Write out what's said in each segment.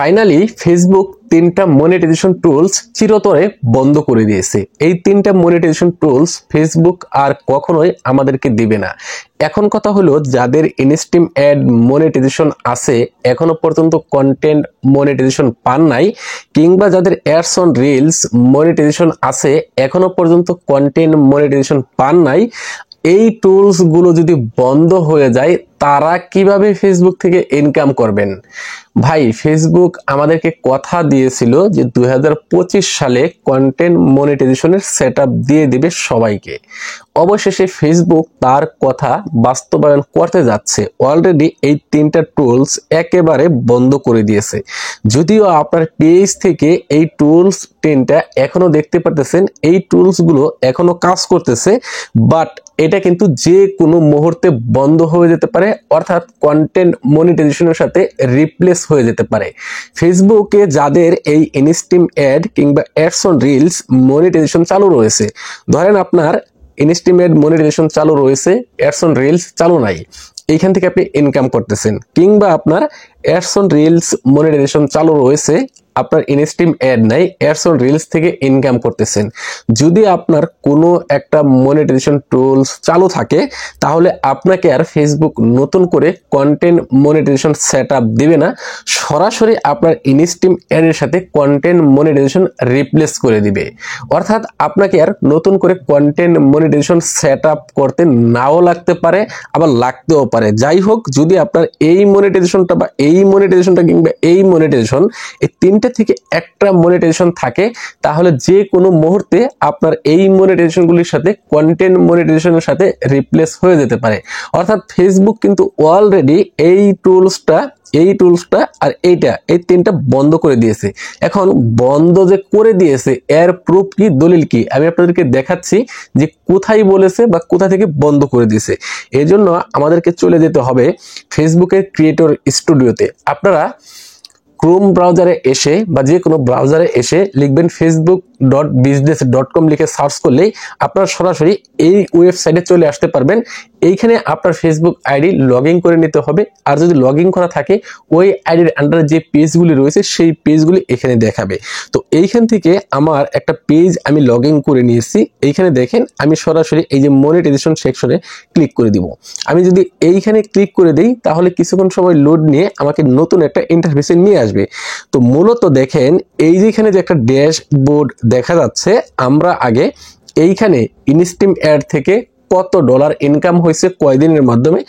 Finally Facebook তিনটা monetization tools চিরতরে বন্ধ করে দিয়েছে। এই তিনটা মনিটাইজেশন টুলস ফেসবুক আর কখনোই আমাদেরকে দিবে না। এখন কথা হলো, যাদের ইনস্ট্রিম অ্যাড মনিটাইজেশন আছে, এখনো পর্যন্ত কন্টেন্ট মনিটাইজেশন পান নাই, কিংবা যাদের অ্যাডস অন রিলস মনিটাইজেশন আছে, এখনো পর্যন্ত কন্টেন্ট মনিটাইজেশন পান নাই, এই টুলস গুলো যদি বন্ধ হয়ে যায়, তারা কিভাবে ফেসবুক থেকে ইনকাম করবেন? ভাই, ফেসবুক আমাদেরকে কথা দিয়েছিল যে 2025 সালে কন্টেন্ট মনিটাইজেশনের সেটআপ দিয়ে দিবে সবাইকে। অবশেষে ফেসবুক তার কথা বাস্তবায়ন করতে যাচ্ছে। অলরেডি এই তিনটা টুলস একেবারে বন্ধ করে দিয়েছে। যদিও আপনার পেজ থেকে এই টুলস তিনটা এখনো দেখতে পারতেছেন, এই টুলস গুলো এখনো কাজ করতেছে, বাট এটা কিন্তু যে কোনো মুহূর্তে বন্ধ হয়ে যেতে পারে, অর্থাৎ কন্টেন্ট মনিটাইজেশনের সাথে রিপ্লেস হয়ে যেতে পারে। ফেসবুকে যাদের এই ইনস্ট্রিম অ্যাড কিংবা অ্যাডস অন রিলস মনিটাইজেশন চালু রয়েছে, ধরেন আপনার ইনস্ট্রিম অ্যাড মনিটাইজেশন চালু রয়েছে, অ্যাডস অন রিলস চালু নাই, এইখান থেকে আপনি ইনকাম করতেছেন, কিংবা আপনার অ্যাডস অন রিলস মনিটাইজেশন চালু রয়েছে, আপনার ইনস্ট্রিম অ্যাড নাই, অ্যাডস অন রিলস থেকে ইনকাম করতেছেন। যদি আপনার কোনো একটা মনিটাইজেশন টুলস চালু থাকে, তাহলে আপনাকে আর ফেসবুক নতুন করে কন্টেন্ট মনিটাইজেশন সেটআপ দিবে না, সরাসরি আপনার ইনস্ট্রিম অ্যাডের সাথে কন্টেন্ট মনিটাইজেশন রিপ্লেস করে দিবে। অর্থাৎ আপনাকে আর নতুন করে কন্টেন্ট মনিটাইজেশন সেটআপ করতে নাও লাগতে পারে, আবার লাগতেও পারে। যাই হোক, যদি আপনার এই মনিটাইজেশনটা বা এই মনিটাইজেশনটা কিংবা এই মনিটাইজেশন, এই তিনটে থেকে একটা মনিটাইজেশন থাকে, তাহলে যে কোনো মুহূর্তে আপনার এই মনিটাইজেশনগুলির সাথে কন্টেন্ট মনিটাইজেশনের সাথে রিপ্লেস হয়ে যেতে পারে। অর্থাৎ ফেসবুক কিন্তু অলরেডি এই টুলসটা আর এই তিনটা বন্ধ করে দিয়েছে। এখন বন্ধ যে করে দিয়েছে, এর প্রুফ কি, দলিল কি, আমি আপনাদেরকে দেখাচ্ছি যে কোথায় বলেছে বা কোথা থেকে বন্ধ করে দিয়েছে। এই জন্য আমাদেরকে চলে যেতে হবে ফেসবুকের ক্রিয়েটর স্টুডিওতে। আপনারা ক্রোম ব্রাউজারে এসে বা যে কোনো ব্রাউজারে এসে লিখবেন facebook.business.com লিখে সার্চ করলেই আপনারা সরাসরি এই ওয়েবসাইটে চলে আসতে পারবেন। এইখানে আপনার ফেসবুক আইডি লগ ইন করে নিতে হবে, আর যদি লগ ইন করা থাকে, ওই আইডির আন্ডারে যে পেজগুলি রয়েছে সেই পেজগুলি এখানে দেখাবে। তো এইখান থেকে আমার একটা পেজ আমি লগ ইন করে নিয়েছি। এইখানে দেখেন, আমি সরাসরি এই যে মনিটাইজেশন সেকশনে ক্লিক করে দিব। আমি যদি এইখানে ক্লিক করে দিই, তাহলে কিছুক্ষণ সময় লোড নিয়ে আমাকে নতুন একটা ইন্টারফেসে নিয়ে আসবে। তো মূলত দেখেন, এই যেখানে যে একটা ড্যাশবোর্ড দেখা যাচ্ছে, আমরা আগে এইখানে ইনস্ট্রিম অ্যাড থেকে কত ডলার ইনকাম হয়েছে কয়দিনের মাধ্যমে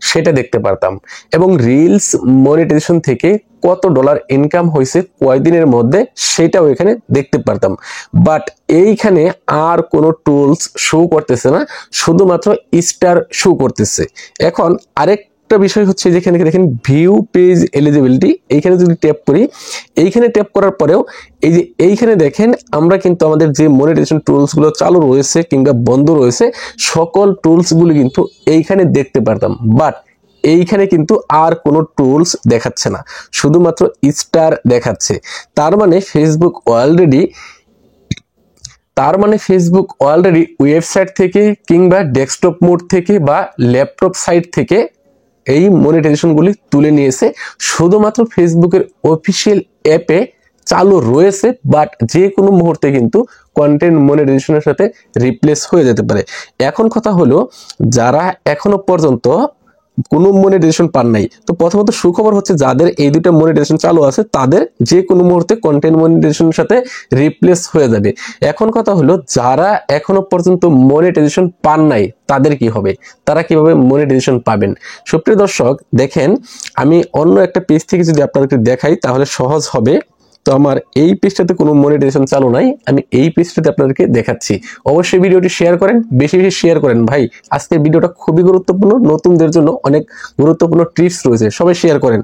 সেটা দেখতে পারতাম, এবং রিলস মনিটাইজেশন থেকে কত ডলার ইনকাম হয়েছে কয়দিনের মধ্যে সেটাও এখানে দেখতে পারতাম। বাট এইখানে আর কোনো টুলস শো করতেছে না, শুধুমাত্র স্টার শো করতেছে। এখন আরেকটা বিষয় হচ্ছে, যেখানে দেখেন ভিউ পেজ এলিজিবিলিটি, এইখানে যদি ট্যাপ করি, এইখানে ট্যাপ করার পরেও এই যে এইখানে দেখেন, আমরা কিন্তু আমাদের যে মনিটাইজেশন টুলস গুলো চালু রয়েছে কিংবা বন্ধ রয়েছে, সকল টুলস গুলো কিন্তু এইখানে দেখতে পারতাম। বাট এইখানে কিন্তু আর কোনো টুলস দেখাচ্ছে না, শুধুমাত্র স্টার দেখাচ্ছে। তার মানে ফেসবুক অলরেডি ওয়েবসাইট থেকে কিংবা ডেস্কটপ মোড থেকে বা ল্যাপটপ সাইট থেকে এই মনিটাইজেশনগুলি তুলে নিয়েছে। শুধুমাত্র ফেসবুকের অফিসিয়াল অ্যাপে চালু রয়েছে, বাট যে কোনো মুহূর্তে কিন্তু কন্টেন্ট মনিটাইজেশনের সাথে রিপ্লেস হয়ে যেতে পারে। এখন কথা হলো, যারা এখনো পর্যন্ত কোনো মনিটাইজেশন পান নাই, তো প্রথমত সুখবর হচ্ছে, যাদের এই দুটো মনিটাইজেশন চালু আছে, তাদের যে কোনো মুহূর্তে কন্টেন্ট মনিটাইজেশনের সাথে রিপ্লেস হয়ে যাবে। এখন কথা হলো, যারা এখনো পর্যন্ত মনিটাইজেশন পান নাই, তাদের কি হবে? তারা কিভাবে মনিটাইজেশন পাবেন? সুপ্রিয় দর্শক, দেখেন, আমি অন্য একটা পেজ থেকে যদি আপনাদেরকে দেখাই, তাহলে সহজ হবে। তো আমার এই পেজটাতে কোনো মনিটাইজেশন চালু নাই, আমি এই পেজটাতে আপনাদেরকে দেখাচ্ছি। অবশ্যই ভিডিওটি শেয়ার করেন, বেশি বেশি শেয়ার করেন ভাই। আজকের ভিডিওটা খুবই গুরুত্বপূর্ণ, নতুনদের জন্য অনেক গুরুত্বপূর্ণ টিপস রয়েছে, সবাই শেয়ার করেন।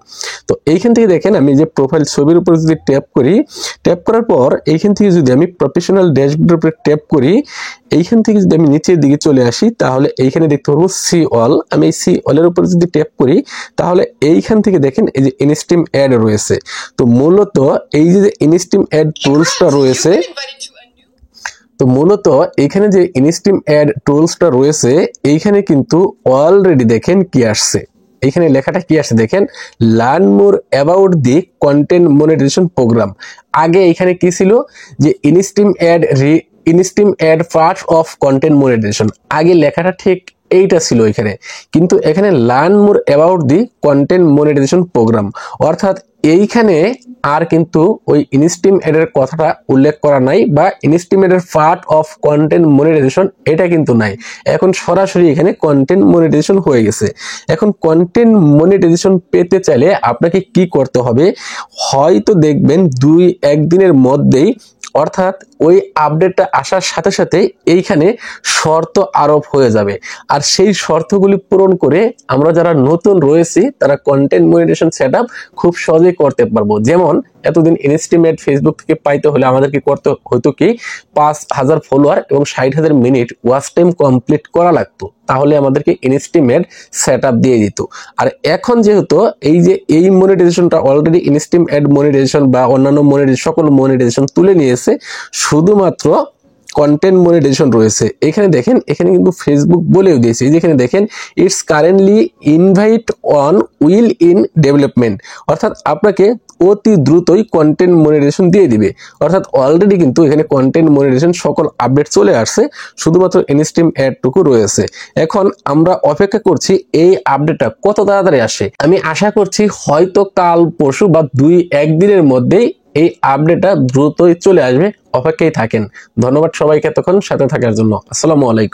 তো এইখান থেকে দেখেন, আমি যে প্রোফাইল ছবির উপর যদি ট্যাপ করি, ট্যাপ করার পর এইখান থেকে যদি আমি প্রফেশনাল ড্যাশবোর্ডের উপরে ট্যাপ করি, এইখান থেকে যদি আমি নিচের দিকে চলে আসি, তাহলে এইখানে দেখতে পারবো সি অল। আমি এই সি অলের উপর যদি ট্যাপ করি, তাহলে এইখান থেকে দেখেন এই যে ইনস্ট্রিম অ্যাড রয়েছে। তো মূলত এই যে ইনস্ট্রিম অ্যাড টুলসটা রয়েছে, এখানে যে ইনস্ট্রিম অ্যাড টুলসটা রয়েছে, এইখানে কিন্তু অলরেডি দেখেন কি আসছে। এখানে লেখাটা কি আসে দেখেন, learn more about the content monetisation programme. আগে এখানে কি ছিল যে instream ad part of content monetisation, আগে লেখাটা ঠিক এইটা ছিল এখানে, কিন্তু এখানে learn more about the content monetisation programme, অর্থাৎ এইখানে আর কিন্তু ওই ইনস্ট্রিম অ্যাডের কথাটা উল্লেখ করা নাই, বা ইনস্ট্রিম অ্যাডের পার্ট অফ কন্টেন্ট মনিটাইজেশন এটা কিন্তু নাই। এখন সরাসরি এখানে কন্টেন্ট মনিটাইজেশন হয়ে গেছে। এখন কন্টেন্ট মনিটাইজেশন পেতে চাইলে আপনাকে কি করতে হবে, হয়তো দেখবেন 2-1 দিনের মধ্যেই, অর্থাৎ ওই আপডেটটা আসার সাথে সাথে এইখানে শর্ত আরোপ হয়ে যাবে। আর সেই শর্তগুলি পূরণ করে আমরা যারা নতুন রয়েছি তারা কন্টেন্ট মনিটাইজেশন সেটআপ খুব সহজেই করতে পারবো। যেমন এতদিন ইনস্ট্রিমেট ফেসবুক থেকে পাইতে হলে আমাদেরকে করতে হতো কি 5,000 ফলোয়ার এবং 60,000 মিনিট ওয়াচ টাইম কমপ্লিট করা লাগতো, তাহলে আমাদেরকে ইনস্ট্রিমেট সেটআপ দিয়ে দিত। আর এখন যেহেতু এই মনিটাইজেশনটা অলরেডি ইনস্ট্রিম অ্যাড মনিটাইজেশন বা অন্যান্য মনিটাইজেশন সকল মনিটাইজেশন তুলে নিয়েছে, শুধুমাত্র কন্টেন্ট মনিটাইজেশন রয়েছে। এখানে দেখেন, এখানে কিন্তু ফেসবুক বলেও দিয়েছে, যেখানে দেখেন it's currently invite on will in development, অর্থাৎ আপনাকে অতি দ্রুতই কন্টেন্ট মনিটাইজেশন দিয়ে দিবে। অর্থাৎ অলরেডি কিন্তু এখানে কন্টেন্ট মনিটাইজেশন সকল আপডেট চলে আসছে, শুধুমাত্র ইনস্ট্রিম অ্যাডটুকু রয়েছে। এখন আমরা অপেক্ষা করছি এই আপডেটটা কত তাড়াতাড়ি আসে। আমি আশা করছি হয়তো কাল পরশু বা 2-1 দিনের মধ্যেই এই আপডেটটা দ্রুতই চলে আসবে। অপেক্ষায় থাকেন। ধন্যবাদ সবাইকে এতক্ষণ সাথে থাকার জন্য। আসসালামু আলাইকুম।